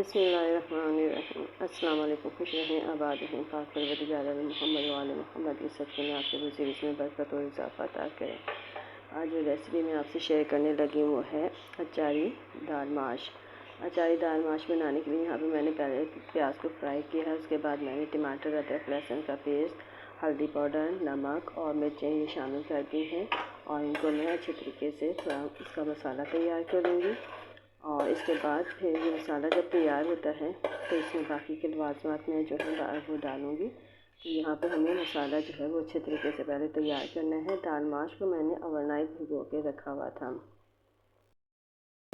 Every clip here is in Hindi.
बिस्मिल्लाहिर्रहमानिर्रहीम। अस्सलाम वालेकुम। खुश रहें, आबाद रहें, पाक परवरदिगार मोहम्मद वाले मोहम्मद की सबके में आपके वज़ीर इसमें बरकत और इजाफ़ा अता करें। आज जो रेसिपी मैं आपसे शेयर करने लगी वो है अचारी दाल माश। अचारी दाल माश बनाने के लिए यहाँ पे मैंने पहले प्याज को फ्राई किया है। उसके बाद मैंने टमाटर, अदरक, लहसुन का पेस्ट, हल्दी पाउडर, नमक और मिर्चें ये शामिल कर दी हैं और इनको मैं अच्छे तरीके से थोड़ा इसका मसाला तैयार करूँगी। और इसके बाद फिर ये मसाला जब तैयार होता है तो इसमें बाकी के लवाज़मात में जो है वो डालूँगी। तो यहाँ पे हमें मसाला जो है वो अच्छे तरीके से पहले तैयार करना है। दाल माश को मैंने ओवरनाइट भिगो के रखा हुआ था।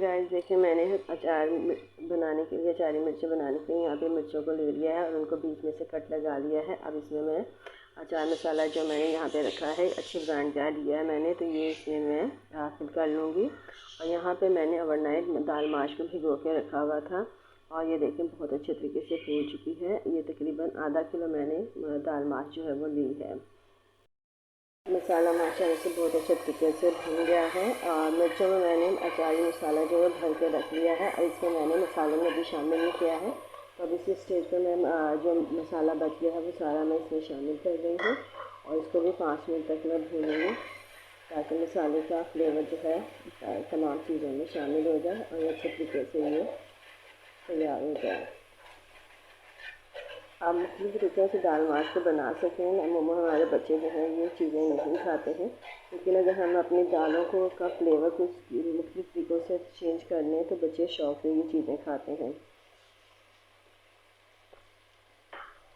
गाइस देखिए, मैंने अचार बनाने के लिए, अचारी मिर्चें बनाने के लिए यहाँ पे मिर्चों को ले लिया है और उनको बीच में से कट लगा लिया है। अब इसमें मैं अचार मसाला जो मैंने यहाँ पे रखा है अच्छी ब्रांड का लिया है मैंने, तो ये इसमें मैं दाखिल कर लूँगी। और यहाँ पे मैंने ओवरनाइट दाल माश को भिगो के रखा हुआ था और ये देखें बहुत अच्छे तरीके से फूल चुकी है। ये तकरीबन आधा किलो मैंने दाल माश जो है वो ली है। मसाला माशाल्लाह से बहुत अच्छे तरीके से भुन गया है और मिर्चों में मैंने अचारी मसाला जो है भर के रख लिया है और इसमें मैंने मसालों में भी शामिल नहीं किया है। तो अब इसी स्टेज पर मैं जो मसाला बच गया है वो सारा मैं इसमें शामिल कर रही हूँ और इसको भी 5 मिनट तक मैं भूनूँगी ताकि मसाले का फ्लेवर जो है तमाम चीज़ों में शामिल हो जाए और अच्छे तरीके से ये तैयार हो जाए। आप मुख्तलिफ तरीक़ों से दाल माश को बना सकते हैं। अमूमन हमारे बच्चे जो हैं ये चीज़ें नहीं खाते हैं, लेकिन अगर हम अपनी दालों को का फ्लेवर कुछ मुख्तलिफ तरीक़ों से चेंज कर लें तो बच्चे शौक़ से ये चीज़ें खाते हैं।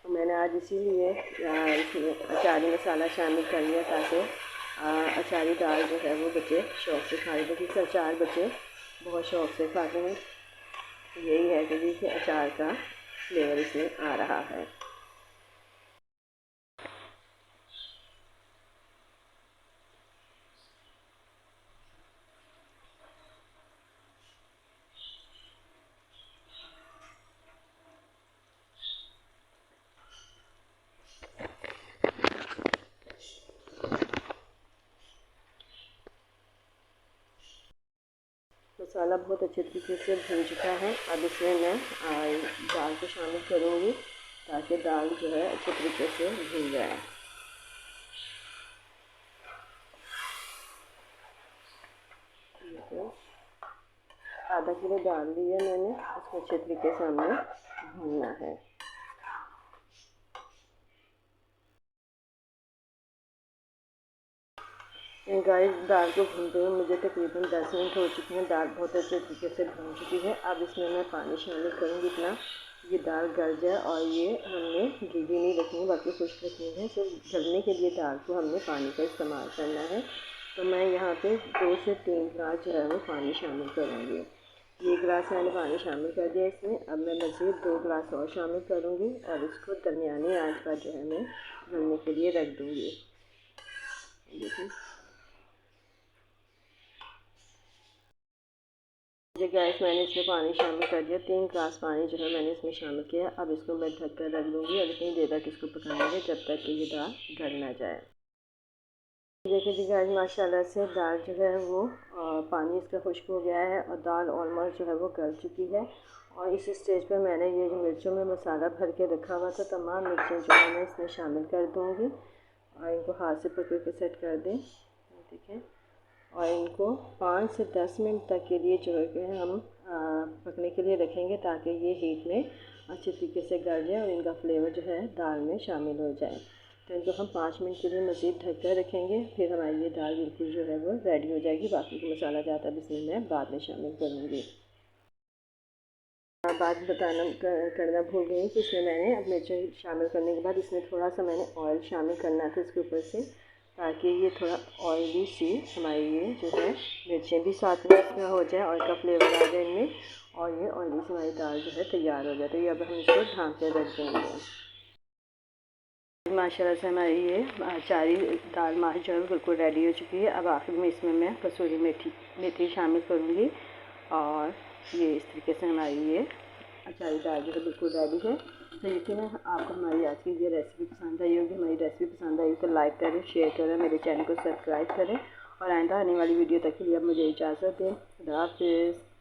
मैंने आज इसीलिए इसमें अचारी मसाला शामिल कर लिया ताकि अचारी दाल जो है वो बच्चे शौक़ से खाएँ, क्योंकि अचार बच्चे बहुत शौक़ से खाते हैं। यही है कि देखिए अचार का फ्लेवर इसमें आ रहा है। मसाला बहुत अच्छे तरीके से भून चुका है। अब इसमें मैं दाल को शामिल करूँगी ताकि दाल जो है अच्छे तरीके से भून जाए। आधा किलो दाल ली है मैंने, इसको अच्छे तरीके से हमें भूनना है। गाइस दाल को भूनते हुए मुझे तकरीबन 10 मिनट हो चुके हैं। दाल बहुत अच्छे तरीके से भून चुकी है। अब इसमें मैं पानी शामिल करूँगी इतना ये दाल गल जाए और ये हमने गीली नहीं रखनी बल्कि खुश्क रखनी है। तो गलने के लिए दाल को हमने पानी का इस्तेमाल करना है। तो मैं यहाँ पे 2 से 3 गिलास जो है वो पानी शामिल करूँगी। 1 गिलास मैंने पानी शामिल कर दिया इसमें। अब मैं मज़ीद 2 गिलास और शामिल करूँगी और इसको दरमियानी आंच पर जो है मैं गलने के लिए रख दूँगी। देखिए गैस मैंने इसमें पानी शामिल कर दिया। 3 गिलास पानी जो है मैंने इसमें शामिल किया। अब इसको मैं ढक कर रख दूँगी और इतनी देर तक इसको पकाएंगे जब तक कि ये दाल गल ना जाए। देखिए जी गाइस, माशाल्लाह से दाल जो है वो पानी इसका खुश्क हो गया है और दाल ऑलमोस्ट जो है वो गल चुकी है। और इस स्टेज पर मैंने ये जो मिर्चों में मसाला भर के रखा हुआ था तमाम मिर्चें जो है मैं इसमें शामिल कर दूँगी और इनको हाथ से पकड़ के सेट कर दें। देखें और इनको 5 से 10 मिनट तक के लिए जो है कि हम पकने के लिए रखेंगे ताकि ये हीट में अच्छे तरीके से गल जाए और इनका फ्लेवर जो है दाल में शामिल हो जाए। तो इनको हम 5 मिनट के लिए मज़ीद ढक कर रखेंगे। फिर हमारी ये दाल बिल्कुल जो है वो रेडी हो जाएगी। बाकी का मसाला जाता है इसमें मैं बाद में शामिल करूँगी। बात बताना करना भूल गई कि इसमें मैंने अब मिर्चें शामिल करने के बाद इसमें थोड़ा सा मैंने ऑयल शामिल करना था इसके ऊपर से, ताकि ये थोड़ा ऑयली सी हमारी ये जो है मिर्चें भी साथ में इसमें हो जाए, ऑयल का फ्लेवर आ जाए इनमें और ये ऑयली सी हमारी दाल जो है तैयार हो जाए। तो ये अब हम इसको ढाँक के रख देंगे। माशाल्लाह से हमारी ये अचारी दाल माश जो है बिल्कुल रेडी हो चुकी है। अब आखिर में इसमें मैं कसूरी मेथी शामिल करूँगी और ये इस तरीके से हमारी ये अचारी दाल जो है बिल्कुल रेडी है। तो यकीन है आपको हमारी आज की ये रेसिपी पसंद आई होगी। हमारी रेसिपी पसंद आई तो लाइक करें, शेयर करें, मेरे चैनल को सब्सक्राइब करें और आइंदा आने वाली वीडियो तक के लिए आप मुझे इजाज़त दें। खुदा हाफ़िज़।